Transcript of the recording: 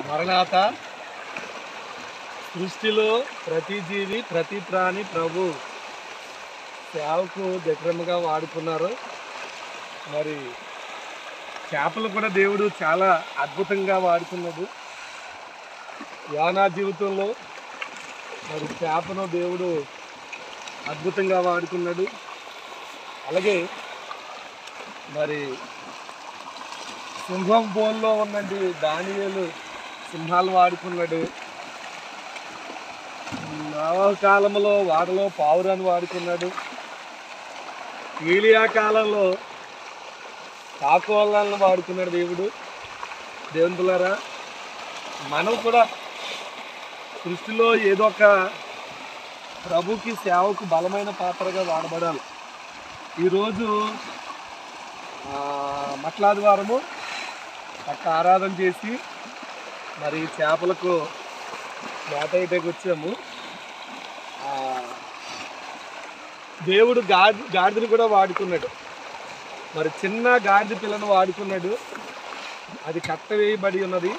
మరణాత సృష్టిలో ప్రతి జీవి ప్రతి ప్రాణి ప్రభు సేవకు దగ్గరగా వాడుకున్నారు. మరి చేపలు కూడా దేవుడు చాలా అద్భుతంగా వాడుకున్నాడు. యోనా జీవితంలో మరి చేపను దేవుడు అద్భుతంగా వాడుకున్నాడు. అలాగే మరి సింహం బోన్లో ఉన్నది దానియేలు సింహాలు వాడుకున్నాడు. నోవహు కాలంలో వాడలో పావురాన్ని వాడుకున్నాడు. ఏలియా కాలంలో కాకోళ్ళను వాడుకున్నాడు దేవుడు. దేవునిలారా, మనం కూడా సృష్టిలో ఏదో ఒక ప్రభుకి సేవకు బలమైన పాత్రగా వాడబడాలి. ఈరోజు మట్లాదివారము పక్క ఆరాధన చేసి మరి చేపలకు మేత వేయడానికి వచ్చాము. దేవుడు గాడిదని కూడా వాడుకున్నాడు. మరి చిన్న గాడిద పిల్లను వాడుకున్నాడు. అది కట్ట వేయబడి ఉన్నది.